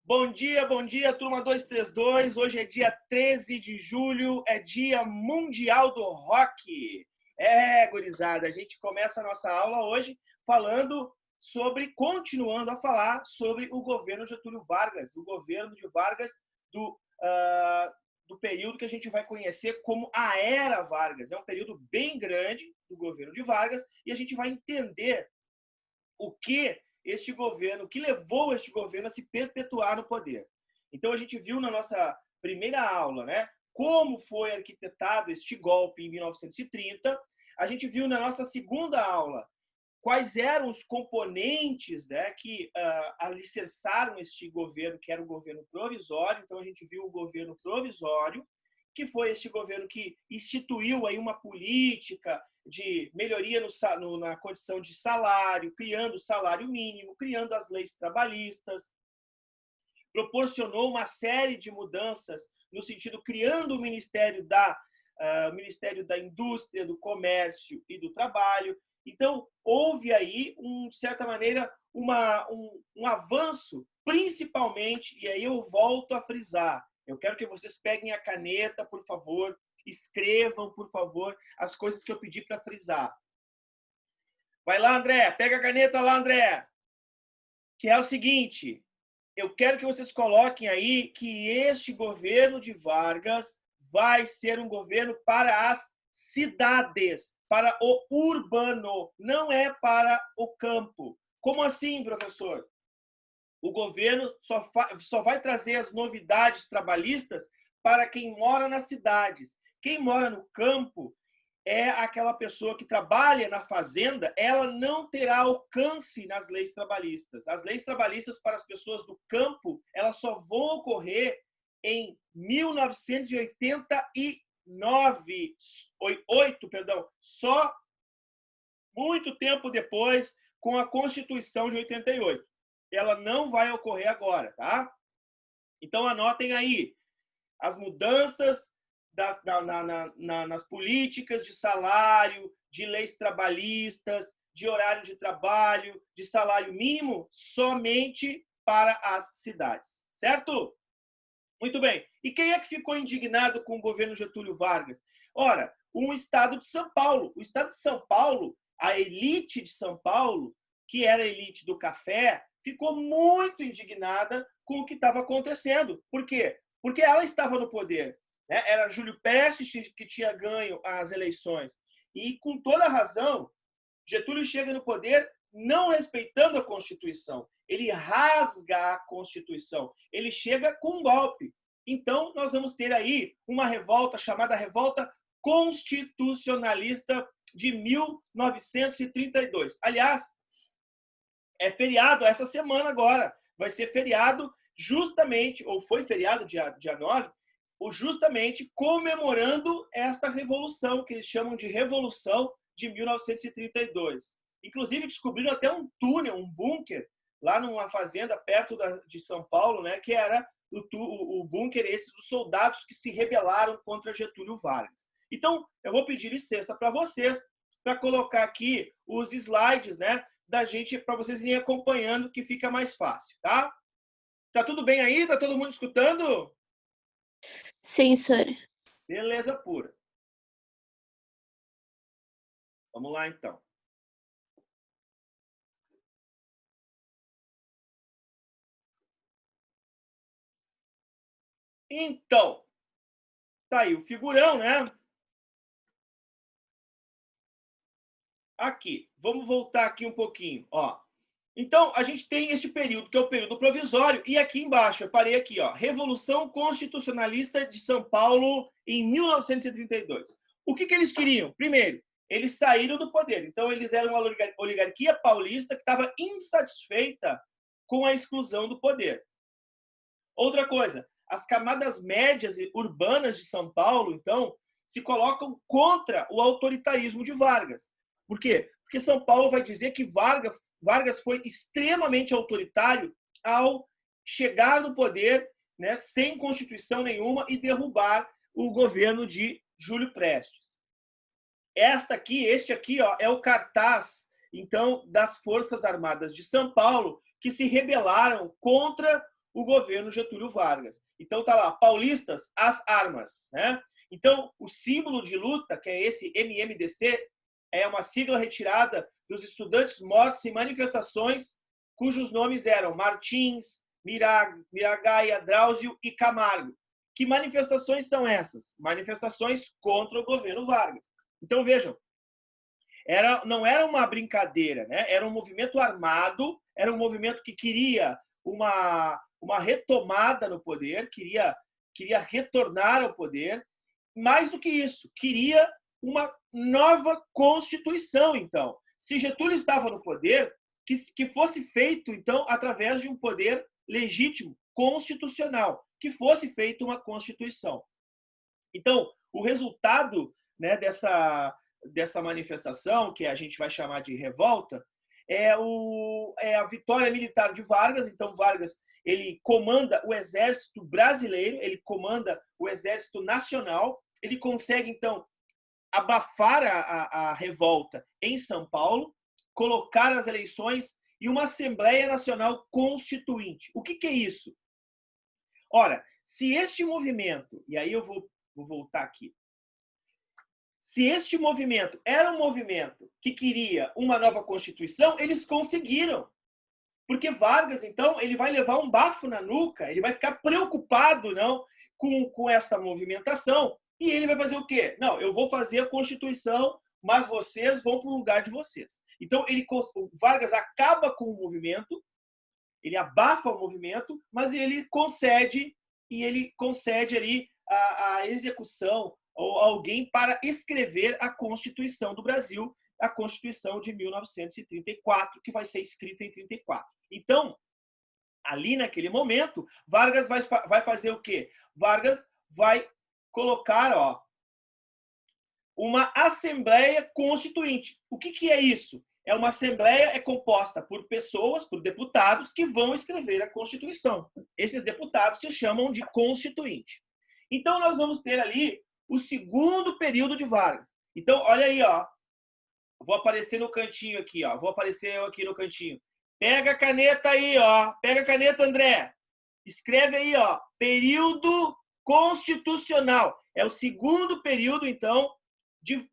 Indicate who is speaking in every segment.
Speaker 1: Bom dia, turma 232. Hoje é dia 13 de julho, é dia mundial do rock. Gurizada, a gente começa a nossa aula hoje continuando a falar sobre o governo Getúlio Vargas, o governo de Vargas do período que a gente vai conhecer como a Era Vargas. É um período bem grande do governo de Vargas e a gente vai entender o que levou este governo a se perpetuar no poder. Então a gente viu na nossa primeira aula, né, como foi arquitetado este golpe em 1930. A gente viu na nossa segunda aula quais eram os componentes, né, que alicerçaram este governo, que era o governo provisório. Então a gente viu o governo provisório, que foi este governo que instituiu aí uma política de melhoria na condição de salário, criando o salário mínimo, criando as leis trabalhistas, proporcionou uma série de mudanças no sentido criando o Ministério da Indústria, do Comércio e do Trabalho. Então, houve aí, de certa maneira, um avanço, principalmente, e aí eu volto a frisar, eu quero que vocês peguem a caneta, por favor, escrevam, por favor, as coisas que eu pedi para frisar. Vai lá, André, pega a caneta lá, André. Que é o seguinte, eu quero que vocês coloquem aí que este governo de Vargas vai ser um governo para as cidades, para o urbano, não é para o campo. Como assim, professor? O governo só vai trazer as novidades trabalhistas para quem mora nas cidades. Quem mora no campo é aquela pessoa que trabalha na fazenda, ela não terá alcance nas leis trabalhistas. As leis trabalhistas para as pessoas do campo, elas só vão ocorrer em 1989, só muito tempo depois, com a Constituição de 88. Ela não vai ocorrer agora, tá? Então, anotem aí as mudanças nas políticas de salário, de leis trabalhistas, de horário de trabalho, de salário mínimo, somente para as cidades, certo? Muito bem. E quem é que ficou indignado com o governo Getúlio Vargas? Ora, o Estado de São Paulo. O Estado de São Paulo, a elite de São Paulo, que era a elite do café, ficou muito indignada com o que estava acontecendo. Por quê? Porque ela estava no poder. Né? Era Júlio Prestes que tinha ganho as eleições. E, com toda razão, Getúlio chega no poder não respeitando a Constituição. Ele rasga a Constituição. Ele chega com um golpe. Então, nós vamos ter aí uma revolta chamada Revolta Constitucionalista de 1932. Aliás, é feriado essa semana agora. Vai ser feriado justamente, ou foi feriado dia 9, justamente comemorando esta revolução, que eles chamam de Revolução de 1932. Inclusive, descobriram até um túnel, um bunker, lá numa fazenda perto de São Paulo, né, que era o bunker esse dos soldados que se rebelaram contra Getúlio Vargas. Então, eu vou pedir licença para vocês para colocar aqui os slides, né, da gente, para vocês irem acompanhando, que fica mais fácil, tá? Tá tudo bem aí? Tá todo mundo escutando?
Speaker 2: Sim, senhora.
Speaker 1: Beleza pura. Vamos lá, então. Então, tá aí o figurão, né? Aqui, vamos voltar aqui um pouquinho, ó. Então, a gente tem este período, que é o período provisório, e aqui embaixo, eu parei aqui, ó, Revolução Constitucionalista de São Paulo em 1932. O que eles queriam? Primeiro, eles saíram do poder. Então, eles eram uma oligarquia paulista que estava insatisfeita com a exclusão do poder. Outra coisa, as camadas médias e urbanas de São Paulo, então, se colocam contra o autoritarismo de Vargas. Por quê? Porque São Paulo vai dizer que Vargas foi extremamente autoritário ao chegar no poder, né, sem Constituição nenhuma e derrubar o governo de Júlio Prestes. Este aqui, ó, é o cartaz, então, das Forças Armadas de São Paulo que se rebelaram contra o governo Getúlio Vargas. Então tá lá, paulistas, às armas, né? Então, o símbolo de luta, que é esse MMDC, é uma sigla retirada dos estudantes mortos em manifestações cujos nomes eram Martins, Miragaia, Drauzio e Camargo. Que manifestações são essas? Manifestações contra o governo Vargas. Então, vejam, não era uma brincadeira, né? Era um movimento armado, era um movimento que queria uma retomada no poder, queria retornar ao poder. Mais do que isso, queria uma nova Constituição, então. Se Getúlio estava no poder, que fosse feito, então, através de um poder legítimo, constitucional, que fosse feita uma Constituição. Então, o resultado, né, dessa manifestação, que a gente vai chamar de revolta, é a vitória militar de Vargas. Então, Vargas, ele comanda o Exército Brasileiro, ele comanda o Exército Nacional, ele consegue, então, abafar a revolta em São Paulo, colocar as eleições e uma Assembleia Nacional Constituinte. O que é isso? Ora, se este movimento, e aí eu vou voltar aqui, se este movimento era um movimento que queria uma nova Constituição, eles conseguiram. Porque Vargas, então, ele vai levar um bafo na nuca, ele vai ficar preocupado, não, com essa movimentação, e ele vai fazer o quê? Não, eu vou fazer a Constituição, mas vocês vão para o lugar de vocês. Então, o Vargas acaba com o movimento, ele abafa o movimento, mas ele concede ali a execução ou alguém para escrever a Constituição do Brasil, a Constituição de 1934, que vai ser escrita em 34. Então, ali naquele momento, Vargas vai fazer o quê? Vargas vai colocar, uma Assembleia Constituinte. O que é isso? É uma Assembleia composta por pessoas, por deputados, que vão escrever a Constituição. Esses deputados se chamam de constituinte. Então, nós vamos ter ali o segundo período de Vargas. Então, olha aí, vou aparecer no cantinho aqui, vou aparecer eu aqui no cantinho. Pega a caneta aí, pega a caneta, André. Escreve aí, período constitucional. É o segundo período, então,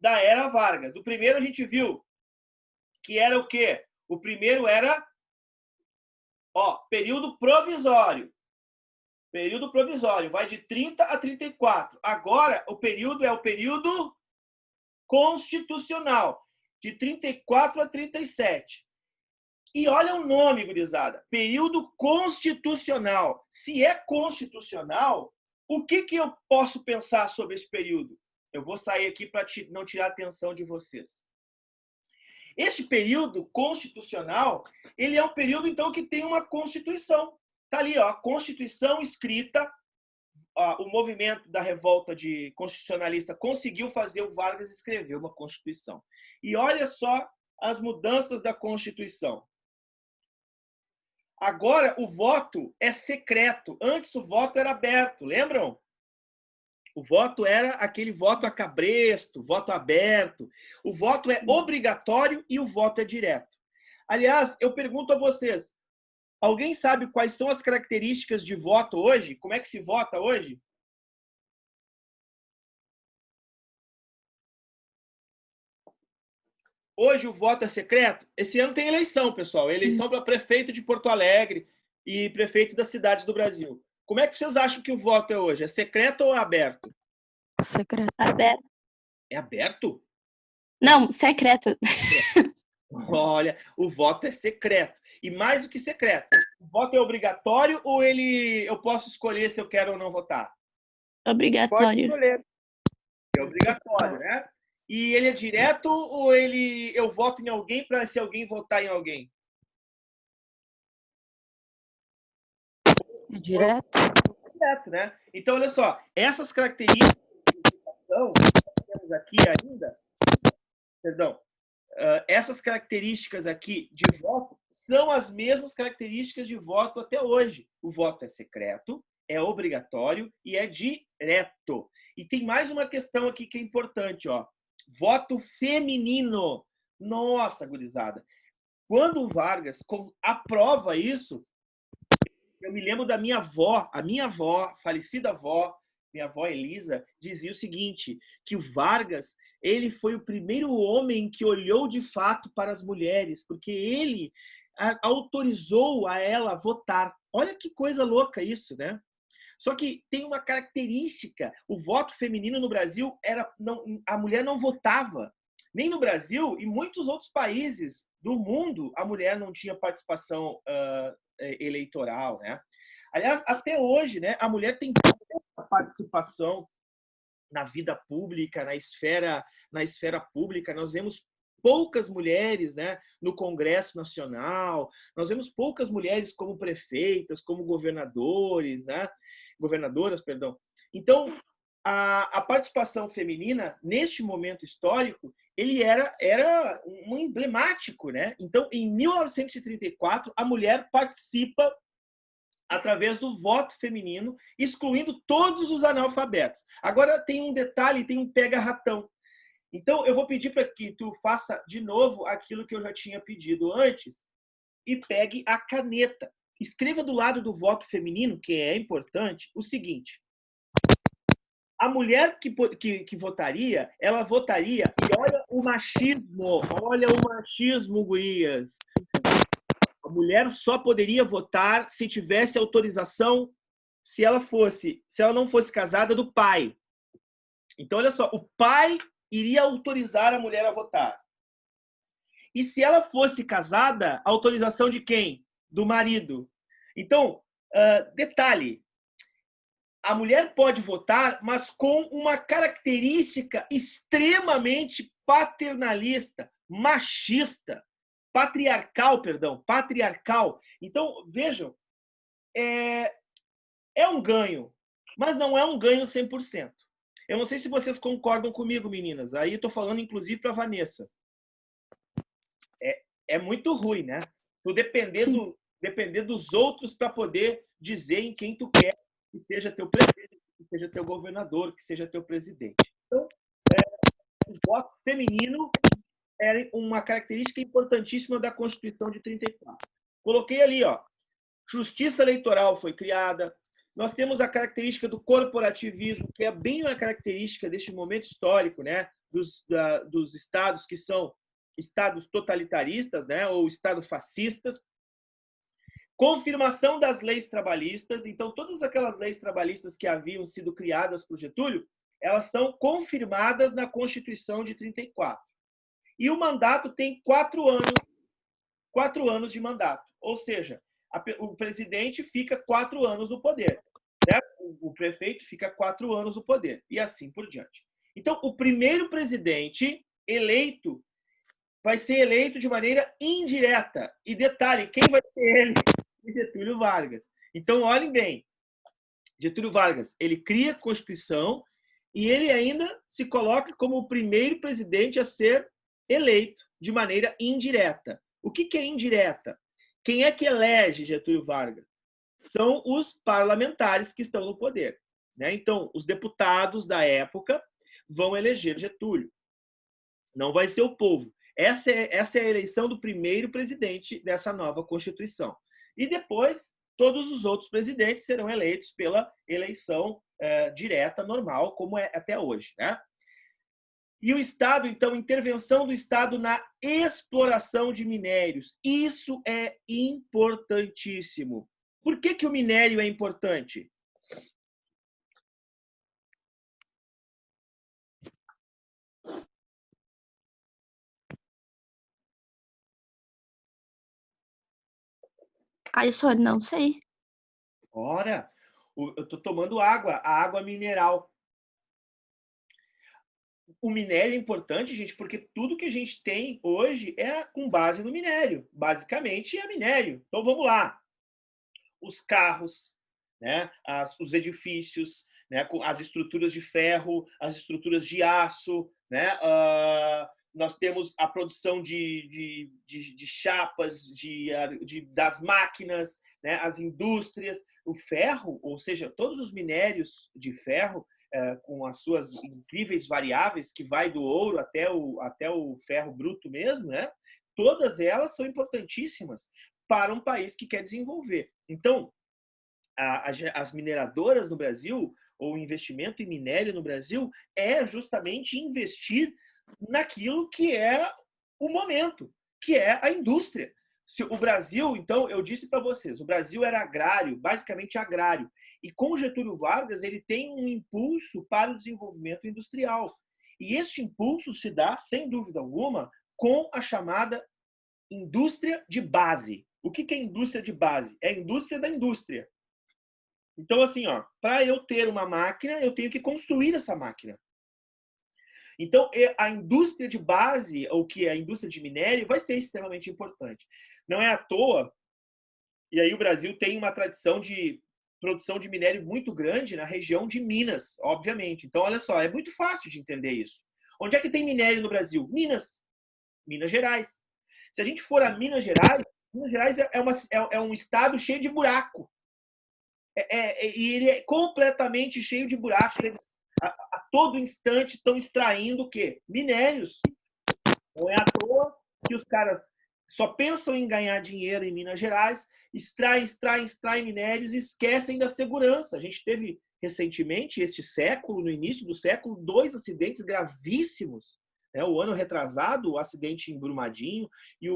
Speaker 1: da era Vargas. O primeiro a gente viu que era o quê? O primeiro era, período provisório. Período provisório, vai de 30 a 34. Agora, o período é o período constitucional, de 34 a 37. E olha o nome, gurizada, período constitucional. Se é constitucional, o que eu posso pensar sobre esse período? Eu vou sair aqui para não tirar a atenção de vocês. Este período constitucional, ele é um período, então, que tem uma Constituição. Está ali, a Constituição escrita, o movimento da revolta constitucionalista conseguiu fazer o Vargas escrever uma Constituição. E olha só as mudanças da Constituição. Agora, o voto é secreto. Antes, o voto era aberto, lembram? O voto era aquele voto a cabresto, voto aberto. O voto é obrigatório e o voto é direto. Aliás, eu pergunto a vocês, alguém sabe quais são as características de voto hoje? Como é que se vota hoje? Hoje o voto é secreto? Esse ano tem eleição, pessoal. Eleição para prefeito de Porto Alegre e prefeito das cidades do Brasil. Como é que vocês acham que o voto é hoje? É secreto ou é aberto?
Speaker 2: Secreto. Aberto.
Speaker 1: É aberto?
Speaker 2: Não, secreto.
Speaker 1: Olha, o voto é secreto. E mais do que secreto, o voto é obrigatório ou eu posso escolher se eu quero ou não votar?
Speaker 2: Obrigatório.
Speaker 1: Pode escolher. É obrigatório, né? E ele é direto ou eu voto em alguém para se alguém votar em alguém?
Speaker 2: Direto.
Speaker 1: Direto, né? Então, olha só, essas características de votação que temos aqui ainda, essas características aqui de voto são as mesmas características de voto até hoje. O voto é secreto, é obrigatório e é direto. E tem mais uma questão aqui que é importante, voto feminino. Nossa, gurizada. Quando o Vargas aprova isso, Eu me lembro da minha avó, a minha avó, falecida avó, minha avó Elisa, dizia o seguinte, que o Vargas, ele foi o primeiro homem que olhou de fato para as mulheres, porque ele autorizou a ela votar. Olha que coisa louca isso, né? Só que tem uma característica, o voto feminino no Brasil era não, a mulher não votava. Nem no Brasil e muitos outros países do mundo a mulher não tinha participação eleitoral, né? Aliás, até hoje, né, a mulher tem pouca participação na vida pública, na esfera pública. Nós vemos poucas mulheres, né, no Congresso Nacional, nós vemos poucas mulheres como prefeitas, como governadores, né, governadoras, perdão. Então, a participação feminina, neste momento histórico, ele era um emblemático, né? Então, em 1934, a mulher participa através do voto feminino, excluindo todos os analfabetos. Agora tem um detalhe, tem um pega-ratão. Então, eu vou pedir para que tu faça de novo aquilo que eu já tinha pedido antes e pegue a caneta. Escreva do lado do voto feminino, que é importante, o seguinte. A mulher que votaria, ela votaria, e olha o machismo, gurias. A mulher só poderia votar se tivesse autorização, se ela não fosse casada, do pai. Então, olha só, o pai iria autorizar a mulher a votar. E se ela fosse casada, autorização de quem? Do marido. Então, detalhe, a mulher pode votar, mas com uma característica extremamente paternalista, machista, patriarcal. Então, vejam, é um ganho, mas não é um ganho 100%. Eu não sei se vocês concordam comigo, meninas. Aí estou falando, inclusive, para a Vanessa. É muito ruim, né? Tu depender dos outros para poder dizer em quem tu quer que seja teu prefeito, que seja teu governador, que seja teu presidente. Então, o voto feminino é uma característica importantíssima da Constituição de 34. Coloquei ali, ó, justiça eleitoral foi criada. Nós temos a característica do corporativismo, que é bem uma característica deste momento histórico, né, dos estados que são estados totalitaristas, né, ou estados fascistas. Confirmação das leis trabalhistas. Então, todas aquelas leis trabalhistas que haviam sido criadas por Getúlio, elas são confirmadas na Constituição de 34. E o mandato tem 4 anos. 4 anos de mandato. Ou seja, o presidente fica 4 anos no poder. Certo? O prefeito fica 4 anos no poder. E assim por diante. Então, o primeiro presidente eleito vai ser eleito de maneira indireta. E detalhe, quem vai ser ele? Getúlio Vargas. Então, olhem bem. Getúlio Vargas, ele cria a Constituição e ele ainda se coloca como o primeiro presidente a ser eleito de maneira indireta. O que é indireta? Quem é que elege Getúlio Vargas? São os parlamentares que estão no poder. Né? Então, os deputados da época vão eleger Getúlio. Não vai ser o povo. Essa é a eleição do primeiro presidente dessa nova Constituição. E depois, todos os outros presidentes serão eleitos pela eleição direta, normal, como é até hoje. Né? E o Estado, então, intervenção do Estado na exploração de minérios. Isso é importantíssimo. Por que o minério é importante?
Speaker 2: Só não sei.
Speaker 1: Ora, eu estou tomando água, a água mineral. O minério é importante, gente, porque tudo que a gente tem hoje é com base no minério. Basicamente é minério. Então vamos lá. Os carros, né? Os edifícios, né? As estruturas de ferro, as estruturas de aço, né? Nós temos a produção de chapas, das máquinas, né? As indústrias, o ferro, ou seja, todos os minérios de ferro, com as suas incríveis variáveis, que vai do ouro até o ferro bruto mesmo, né? Todas elas são importantíssimas para um país que quer desenvolver. Então, as mineradoras no Brasil, ou o investimento em minério no Brasil, é justamente investir naquilo que é o momento, que é a indústria. Se o Brasil, então, eu disse para vocês, o Brasil era agrário, basicamente agrário. E com Getúlio Vargas, ele tem um impulso para o desenvolvimento industrial. E este impulso se dá, sem dúvida alguma, com a chamada indústria de base. O que é indústria de base? É a indústria da indústria. Então, assim, para eu ter uma máquina, eu tenho que construir essa máquina. Então, a indústria de base, ou que é a indústria de minério, vai ser extremamente importante. Não é à toa, e aí o Brasil tem uma tradição de produção de minério muito grande na região de Minas, obviamente. Então, olha só, é muito fácil de entender isso. Onde é que tem minério no Brasil? Minas. Minas Gerais. Se a gente for a Minas Gerais é um estado cheio de buraco. E ele é completamente cheio de buracos. Eles, a todo instante, estão extraindo o quê? Minérios. Não é à toa que os caras só pensam em ganhar dinheiro em Minas Gerais, extraem minérios e esquecem da segurança. A gente teve recentemente, este século, no início do século, 2 acidentes gravíssimos. O ano retrasado, o acidente em Brumadinho, e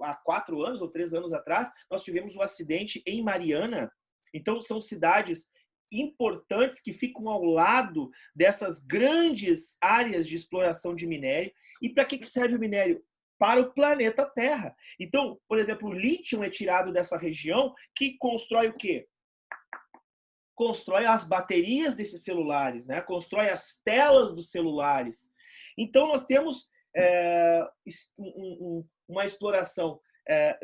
Speaker 1: há 4 anos ou 3 anos atrás, nós tivemos um acidente em Mariana. Então, são cidades importantes que ficam ao lado dessas grandes áreas de exploração de minério. E para que serve o minério? Para o planeta Terra. Então, por exemplo, o lítio é tirado dessa região, que constrói o quê? Constrói as baterias desses celulares, né? Constrói as telas dos celulares. Então, nós temos uma exploração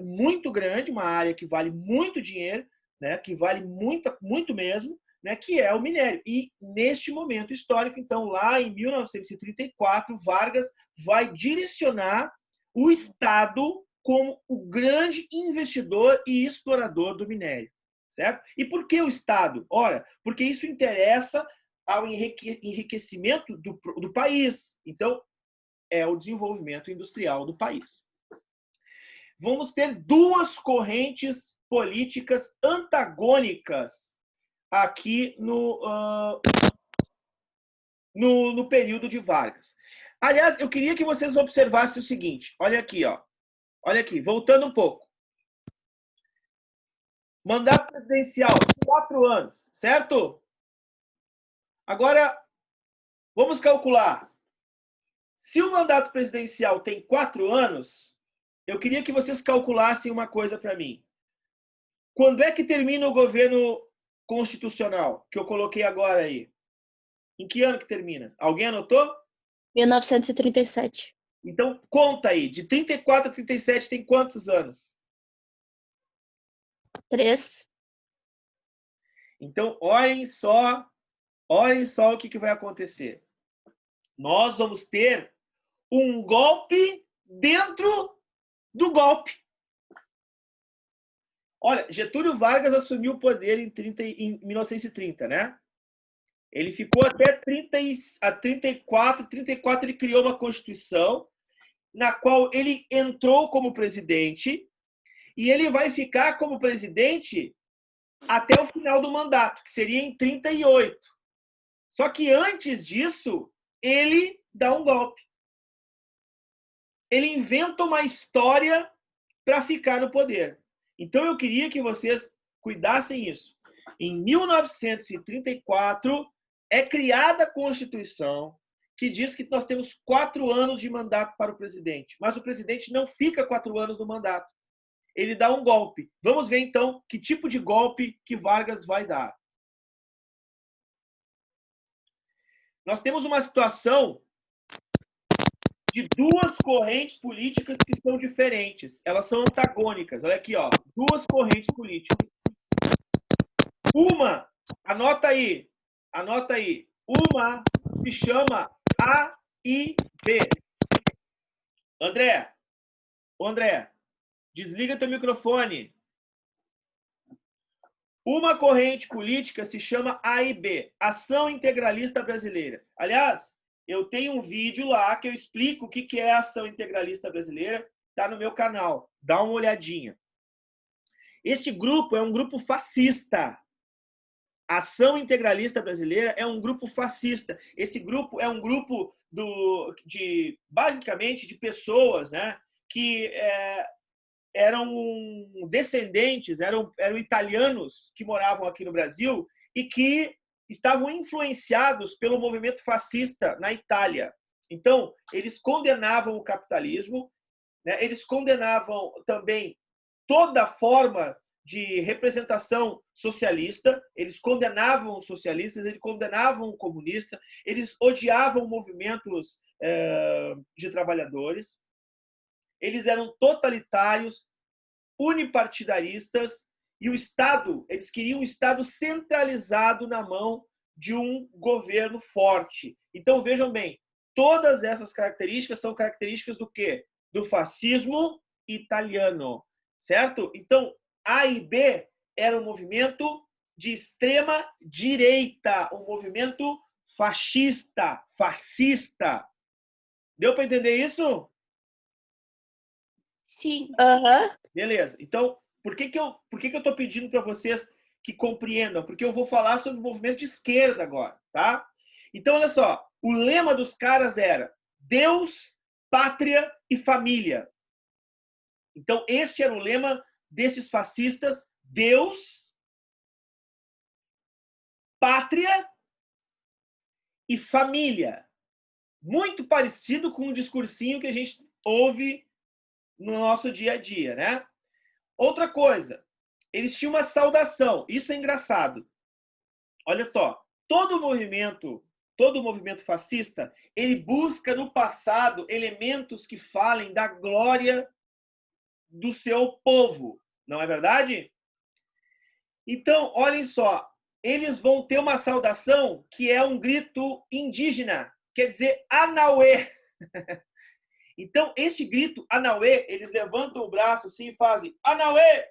Speaker 1: muito grande, uma área que vale muito dinheiro, né? Que vale muito mesmo, né? Que é o minério. E, neste momento histórico, então, lá em 1934, Vargas vai direcionar o Estado como o grande investidor e explorador do minério. Certo? E por que o Estado? Ora, porque isso interessa ao enriquecimento do país. Então, é o desenvolvimento industrial do país. Vamos ter 2 correntes políticas antagônicas aqui no período de Vargas. Aliás, eu queria que vocês observassem o seguinte. Olha aqui, olha aqui, voltando um pouco. Mandato presidencial, 4 anos, certo? Agora, vamos calcular. Se o mandato presidencial tem 4 anos, eu queria que vocês calculassem uma coisa para mim. Quando é que termina o governo constitucional, que eu coloquei agora aí? Em que ano que termina? Alguém anotou?
Speaker 2: 1937.
Speaker 1: Então, conta aí. De 34 a 37 tem quantos anos?
Speaker 2: 3.
Speaker 1: Então, olhem só o que vai acontecer. Nós vamos ter um golpe dentro do golpe. Olha, Getúlio Vargas assumiu o poder em 1930, né? Ele ficou até 34 ele criou uma Constituição na qual ele entrou como presidente e ele vai ficar como presidente até o final do mandato, que seria em 38. Só que antes disso, ele dá um golpe. Ele inventa uma história para ficar no poder. Então, eu queria que vocês cuidassem isso. Em 1934, é criada a Constituição que diz que nós temos 4 anos de mandato para o presidente. Mas o presidente não fica 4 anos no mandato. Ele dá um golpe. Vamos ver, então, que tipo de golpe que Vargas vai dar. Nós temos uma situação de 2 correntes políticas que são diferentes. Elas são antagônicas. Olha aqui, 2 correntes políticas. Uma, anota aí. Uma se chama A e B. André, desliga teu microfone. Uma corrente política se chama A e B, Ação Integralista Brasileira. Aliás, eu tenho um vídeo lá que eu explico o que é a Ação Integralista Brasileira, está no meu canal, dá uma olhadinha. Este grupo é um grupo fascista. A Ação Integralista Brasileira é um grupo fascista. Esse grupo é um grupo basicamente de pessoas, né, que eram descendentes, eram italianos que moravam aqui no Brasil e que estavam influenciados pelo movimento fascista na Itália. Então, eles condenavam o capitalismo, né, eles condenavam também toda forma de representação socialista, eles condenavam os socialistas, eles condenavam o comunista, eles odiavam movimentos de trabalhadores, eles eram totalitários, unipartidaristas, e o Estado, eles queriam um Estado centralizado na mão de um governo forte. Então, vejam bem, todas essas características são características do quê? Do fascismo italiano, certo? Então, A e B era um movimento de extrema direita, um movimento fascista. Deu para entender isso?
Speaker 3: Sim.
Speaker 1: Beleza. Então, por que eu estou pedindo para vocês que compreendam? Porque eu vou falar sobre o movimento de esquerda agora, tá? Então, olha só. O lema dos caras era Deus, pátria e família. Então, este era o lema desses fascistas: Deus, pátria e família. Muito parecido com o discursinho que a gente ouve no nosso dia a dia, né? Outra coisa, eles tinham uma saudação. Isso é engraçado. Olha só, todo movimento fascista, ele busca no passado elementos que falem da glória do seu povo. Não é verdade? Então, olhem só, eles vão ter uma saudação que é um grito indígena, quer dizer Anauê. Então, este grito Anauê, eles levantam o braço assim e fazem Anauê.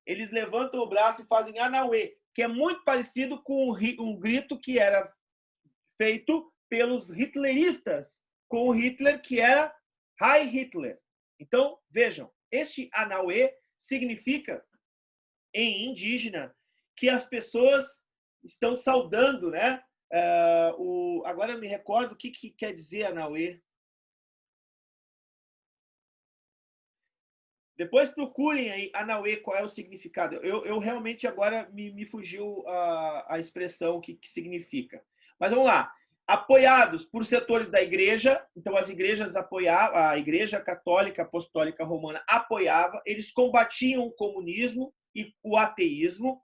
Speaker 1: Eles levantam o braço e fazem Anauê, que é muito parecido com um grito que era feito pelos hitleristas, com o Hitler, que era Heil Hitler. Então, vejam, este Anauê significa, em indígena, que as pessoas estão saudando, né? Agora eu me recordo o que quer dizer Anauê. Depois procurem aí, Anauê, qual é o significado. Eu realmente agora me fugiu a expressão que significa. Mas vamos lá. Apoiados por setores da igreja, então as igrejas apoiavam, a Igreja Católica Apostólica Romana apoiava, eles combatiam o comunismo e o ateísmo.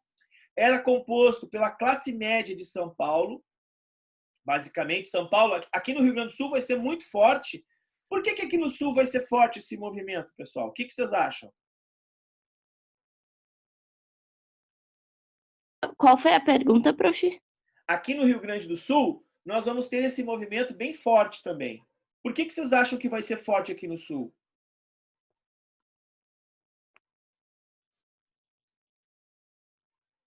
Speaker 1: Era composto pela classe média de São Paulo, basicamente. São Paulo, aqui no Rio Grande do Sul, vai ser muito forte. Por que aqui no Sul vai ser forte esse movimento, pessoal? O que vocês acham?
Speaker 2: Qual foi a pergunta, prof?
Speaker 1: Aqui no Rio Grande do Sul, nós vamos ter esse movimento bem forte também. Por que vocês acham que vai ser forte aqui no Sul?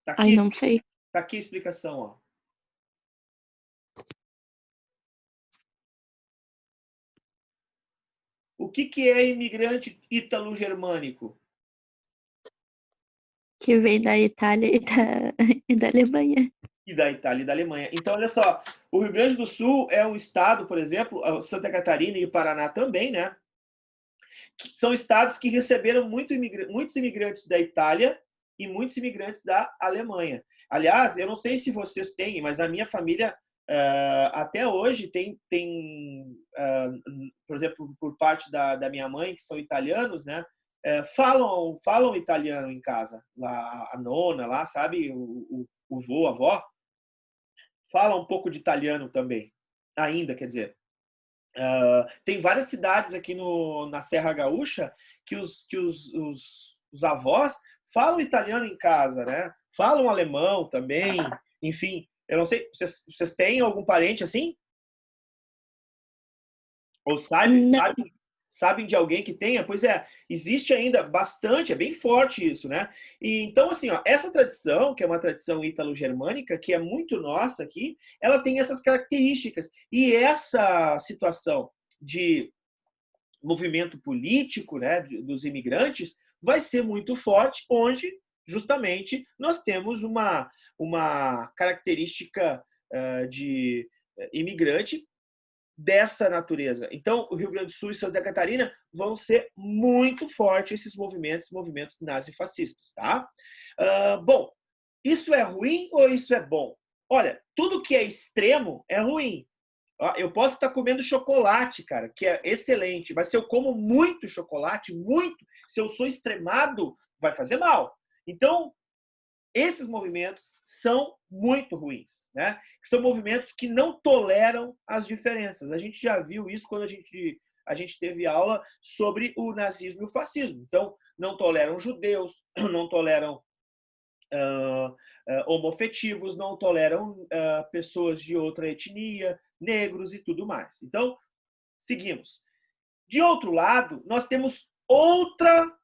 Speaker 1: Tá aqui,
Speaker 2: Ai, não sei.
Speaker 1: tá aqui a explicação, ó. O que é imigrante ítalo-germânico?
Speaker 2: Que veio da Itália e da Alemanha.
Speaker 1: E da Itália e da Alemanha. Então, olha só, o Rio Grande do Sul é um estado, por exemplo, Santa Catarina e o Paraná também, né? São estados que receberam muitos imigrantes da Itália e muitos imigrantes da Alemanha. Aliás, eu não sei se vocês têm, mas a minha família até hoje tem por exemplo, por parte da minha mãe, que são italianos, né? Falam italiano em casa. Lá, a nona, lá, sabe? O vô, a avó. Fala um pouco de italiano também. Ainda, quer dizer. Tem várias cidades aqui na Serra Gaúcha que os avós falam italiano em casa, né? Falam alemão também. Enfim, eu não sei, vocês têm algum parente assim? Ou sabem de alguém que tenha? Pois é, existe ainda bastante, é bem forte isso, né? E, então, assim, ó, essa tradição, que é uma tradição ítalo-germânica, que é muito nossa aqui, ela tem essas características. E essa situação de movimento político, né, dos imigrantes, vai ser muito forte, onde justamente nós temos uma característica de imigrante dessa natureza. Então, o Rio Grande do Sul e Santa Catarina vão ser muito fortes esses movimentos nazifascistas, tá? Bom, isso é ruim ou isso é bom? Olha, tudo que é extremo é ruim. Eu posso estar comendo chocolate, cara, que é excelente, mas se eu como muito chocolate, muito, se eu sou extremado, vai fazer mal. Então, esses movimentos são muito ruins, né? São movimentos que não toleram as diferenças. A gente já viu isso quando a gente teve aula sobre o nazismo e o fascismo. Então, não toleram judeus, não toleram homofetivos, não toleram pessoas de outra etnia, negros e tudo mais. Então, seguimos. De outro lado, nós temos outra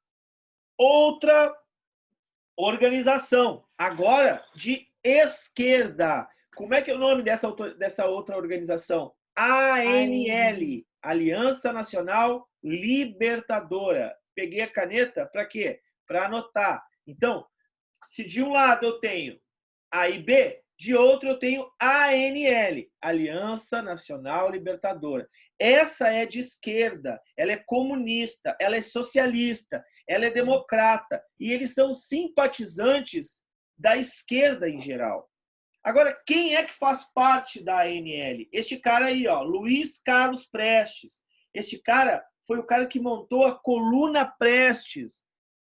Speaker 1: organização, agora de esquerda. Como é que é o nome dessa outra organização? ANL, Aliança Nacional Libertadora. Peguei a caneta para quê? Para anotar. Então, se de um lado eu tenho A e B, de outro eu tenho ANL, Aliança Nacional Libertadora. Essa é de esquerda, ela é comunista, ela é socialista, ela é democrata, e eles são simpatizantes da esquerda em geral. Agora, quem é que faz parte da ANL? Este cara aí, ó, Luiz Carlos Prestes. Este cara foi o cara que montou a Coluna Prestes.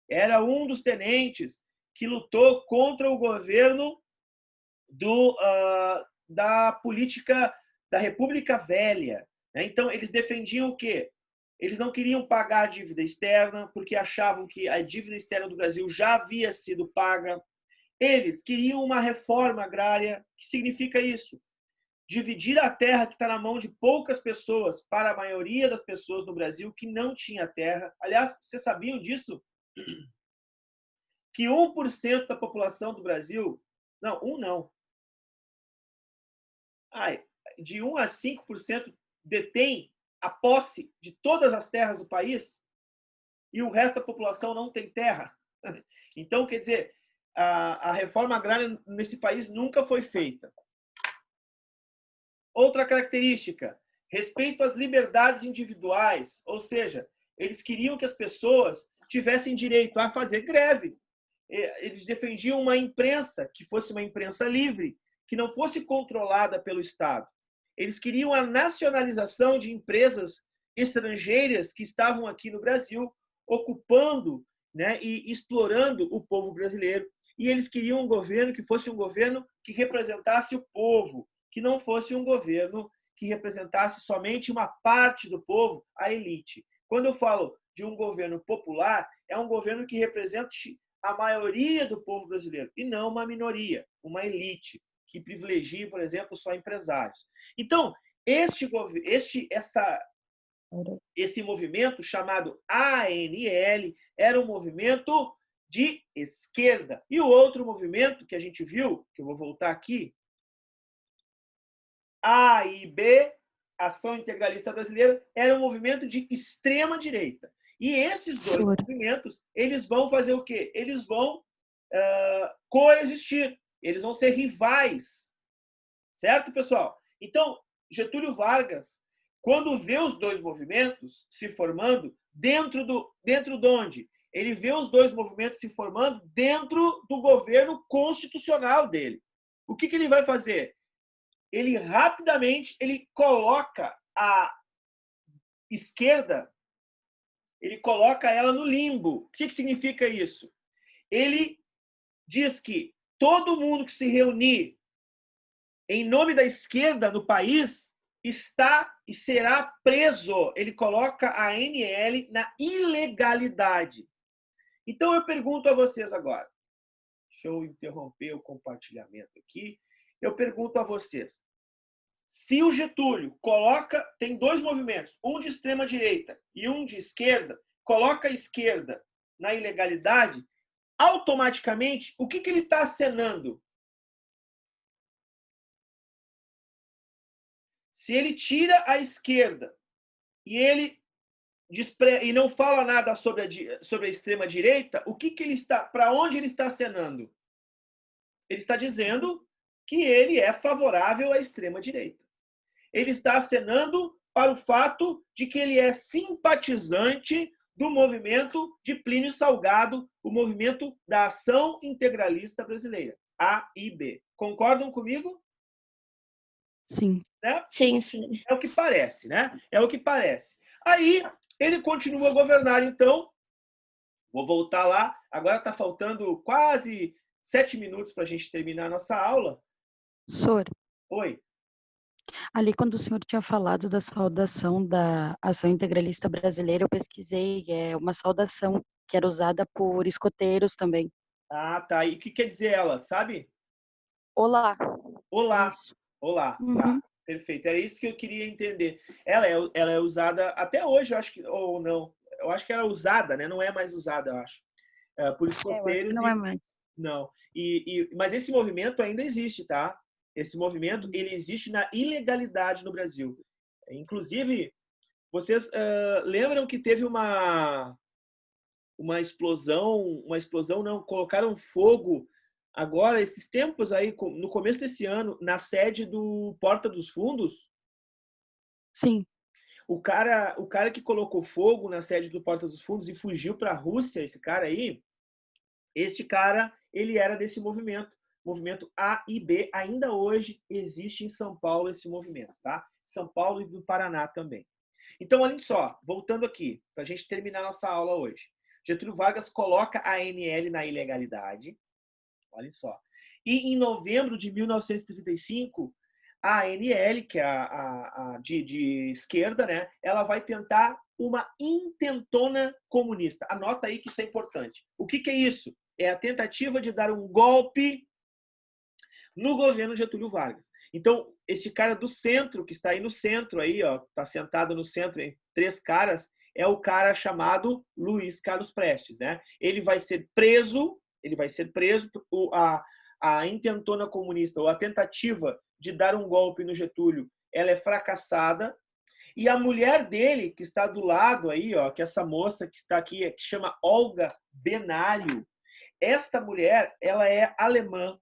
Speaker 1: Era um dos tenentes que lutou contra o governo da política da República Velha. Então, eles defendiam o quê? Eles não queriam pagar a dívida externa, porque achavam que a dívida externa do Brasil já havia sido paga. Eles queriam uma reforma agrária, que significa isso? Dividir a terra que está na mão de poucas pessoas para a maioria das pessoas no Brasil que não tinha terra. Aliás, vocês sabiam disso? Que 1% da população do Brasil... Não, não. De 1 a 5% detém a posse de todas as terras do país e o resto da população não tem terra. Então, quer dizer, a reforma agrária nesse país nunca foi feita. Outra característica, respeito às liberdades individuais, ou seja, eles queriam que as pessoas tivessem direito a fazer greve. Eles defendiam uma imprensa que fosse uma imprensa livre, que não fosse controlada pelo Estado. Eles queriam a nacionalização de empresas estrangeiras que estavam aqui no Brasil, ocupando, né, e explorando o povo brasileiro. E eles queriam um governo que fosse um governo que representasse o povo, que não fosse um governo que representasse somente uma parte do povo, a elite. Quando eu falo de um governo popular, é um governo que represente a maioria do povo brasileiro, e não uma minoria, uma elite, que privilegia, por exemplo, só empresários. Então, esse movimento chamado ANL era um movimento de esquerda. E o outro movimento que a gente viu, que eu vou voltar aqui, AIB, Ação Integralista Brasileira, era um movimento de extrema direita. E esses dois movimentos, eles vão fazer o quê? Eles vão coexistir. Eles vão ser rivais. Certo, pessoal? Então, Getúlio Vargas, quando vê os dois movimentos se formando, dentro de onde? Ele vê os dois movimentos se formando dentro do governo constitucional dele. O que ele vai fazer? Ele rapidamente coloca a esquerda, ele coloca ela no limbo. O que significa isso? Ele diz que todo mundo que se reunir em nome da esquerda no país está e será preso. Ele coloca a ANL na ilegalidade. Então eu pergunto a vocês agora. Deixa eu interromper o compartilhamento aqui. Eu pergunto a vocês. Se o Getúlio tem dois movimentos, um de extrema direita e um de esquerda, coloca a esquerda na ilegalidade, automaticamente, o que ele está acenando? Se ele tira a esquerda e ele e não fala nada sobre a extrema-direita, para onde ele está acenando? Ele está dizendo que ele é favorável à extrema-direita. Ele está acenando para o fato de que ele é simpatizante do movimento de Plínio Salgado, o movimento da Ação Integralista Brasileira, AIB. Concordam comigo?
Speaker 3: Sim.
Speaker 1: Né?
Speaker 2: Sim, sim.
Speaker 1: É o que parece, né? É o que parece. Aí ele continua a governar, então. Vou voltar lá. Agora está faltando quase 7 minutos para a gente terminar a nossa aula.
Speaker 3: Senhor,
Speaker 1: Oi.
Speaker 3: ali quando o senhor tinha falado da saudação da Ação Integralista Brasileira, eu pesquisei, é uma saudação que era usada por escoteiros também.
Speaker 1: Ah, tá. E o que quer dizer ela, sabe?
Speaker 3: Olá.
Speaker 1: Olá.
Speaker 3: Isso.
Speaker 1: Olá.
Speaker 3: Uhum.
Speaker 1: Tá. Perfeito. Era isso que eu queria entender. Ela é usada até hoje, eu acho que, ou não. Eu acho que era usada, né? Não é mais usada, eu acho. Por
Speaker 3: Eu acho que
Speaker 1: escoteiros
Speaker 3: não é mais.
Speaker 1: não. Mas esse movimento ainda existe, tá? Esse movimento ele existe na ilegalidade no Brasil. Inclusive, vocês lembram que teve uma explosão não, colocaram fogo agora, esses tempos aí, no começo desse ano, na sede do Porta dos Fundos?
Speaker 3: Sim.
Speaker 1: O cara que colocou fogo na sede do Porta dos Fundos e fugiu para a Rússia, esse cara aí, ele era desse movimento AIB. Ainda hoje existe em São Paulo esse movimento, tá? São Paulo e do Paraná também. Então, olha só, voltando aqui, para a gente terminar nossa aula hoje. Getúlio Vargas coloca a ANL na ilegalidade, olha só. E em novembro de 1935, a ANL, que é de esquerda, né, ela vai tentar uma intentona comunista. Anota aí que isso é importante. O que é isso? É a tentativa de dar um golpe no governo Getúlio Vargas. Então, esse cara do centro, que está aí no centro, aí, ó, está sentado no centro, em 3 caras, é o cara chamado Luiz Carlos Prestes, né? Ele vai ser preso, a intentona comunista, ou a tentativa de dar um golpe no Getúlio, ela é fracassada, e a mulher dele, que está do lado aí, ó, que é essa moça que está aqui, que chama Olga Benário, esta mulher, ela é alemã,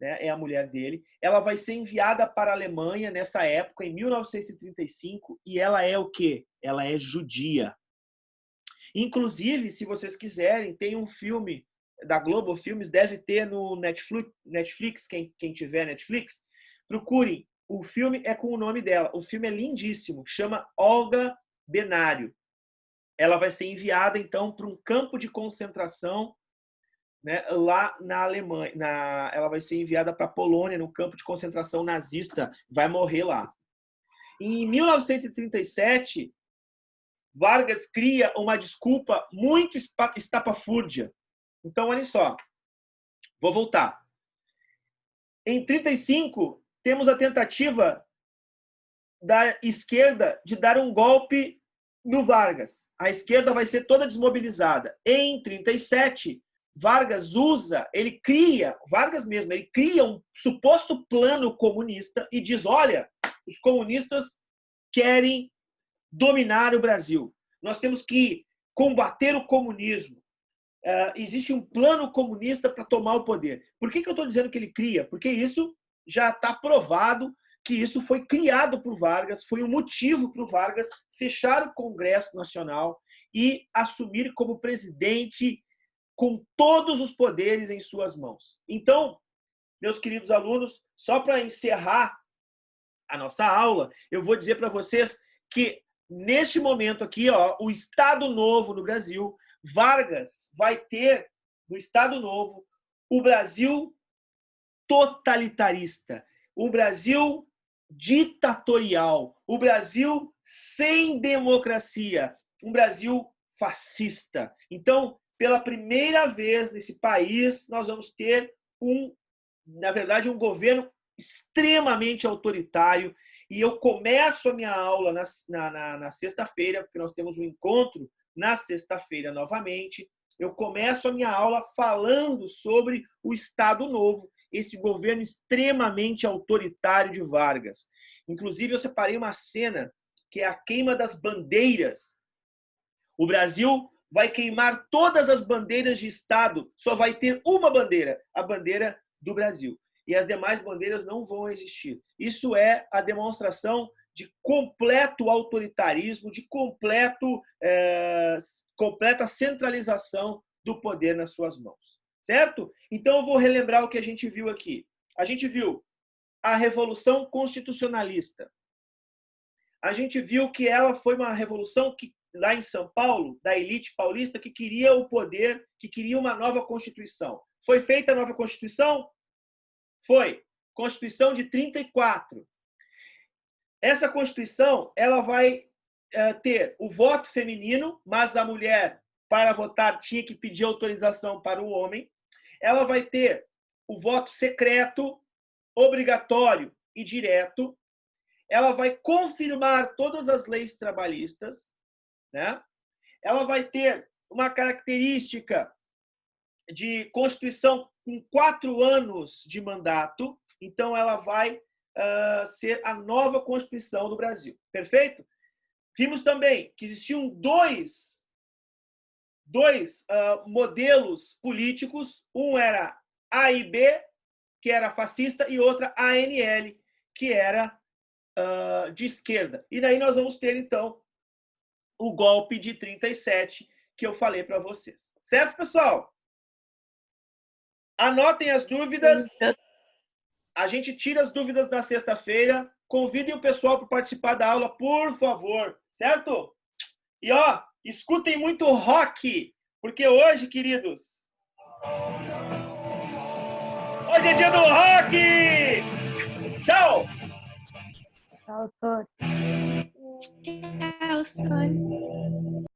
Speaker 1: né, é a mulher dele. Ela vai ser enviada para a Alemanha nessa época, em 1935, e ela é o quê? Ela é judia. Inclusive, se vocês quiserem, tem um filme da Globo Filmes, deve ter no Netflix, quem tiver Netflix, procurem. O filme é com o nome dela. O filme é lindíssimo, chama Olga Benário. Ela vai ser enviada, então, para um campo de concentração, né, lá na Alemanha. Ela vai ser enviada para a Polônia, no campo de concentração nazista, vai morrer lá. Em 1937, Vargas cria uma desculpa muito estapafúrdia. Então, olha só, vou voltar. Em 35, temos a tentativa da esquerda de dar um golpe no Vargas. A esquerda vai ser toda desmobilizada. Em 37, Vargas ele cria um suposto plano comunista e diz, olha, os comunistas querem dominar o Brasil. Nós temos que combater o comunismo. Existe um plano comunista para tomar o poder. Por que eu estou dizendo que ele cria? Porque isso já está provado que isso foi criado por Vargas, foi um motivo para o Vargas fechar o Congresso Nacional e assumir como presidente com todos os poderes em suas mãos. Então, meus queridos alunos, só para encerrar a nossa aula, eu vou dizer para vocês que, neste momento aqui, ó, o Estado Novo no Brasil, Vargas vai ter, no Estado Novo, o Brasil totalitarista, o Brasil ditatorial, o Brasil sem democracia, um Brasil fascista. Então, pela primeira vez nesse país, nós vamos ter na verdade, um governo extremamente autoritário. E eu começo a minha aula na sexta-feira, porque nós temos um encontro na sexta-feira novamente. Eu começo a minha aula falando sobre o Estado Novo, esse governo extremamente autoritário de Vargas. Inclusive, eu separei uma cena que é a queima das bandeiras O Brasil vai queimar todas as bandeiras de Estado, só vai ter uma bandeira, a bandeira do Brasil. E as demais bandeiras não vão existir. Isso é a demonstração de completo autoritarismo, de completa centralização do poder nas suas mãos. Certo? Então, eu vou relembrar o que a gente viu aqui. A gente viu a Revolução Constitucionalista. A gente viu que ela foi uma revolução que, lá em São Paulo, da elite paulista, que queria o poder, que queria uma nova Constituição. Foi feita a nova Constituição? Foi. Constituição de 34. Essa Constituição, ela vai ter o voto feminino, mas a mulher, para votar, tinha que pedir autorização para o homem. Ela vai ter o voto secreto, obrigatório e direto. Ela vai confirmar todas as leis trabalhistas, né? Ela vai ter uma característica de Constituição com 4 anos de mandato, então ela vai ser a nova Constituição do Brasil. Perfeito? Vimos também que existiam dois modelos políticos, um era A e B, que era fascista, e outra ANL, que era de esquerda. E daí nós vamos ter, então, o golpe de 37, que eu falei para vocês. Certo, pessoal? Anotem as dúvidas. A gente tira as dúvidas na sexta-feira. Convidem o pessoal para participar da aula, por favor. Certo? E, ó, escutem muito rock, porque hoje, queridos, hoje é dia do rock! Tchau!
Speaker 3: Tchau, Sônia.
Speaker 2: Tchau, Sônia.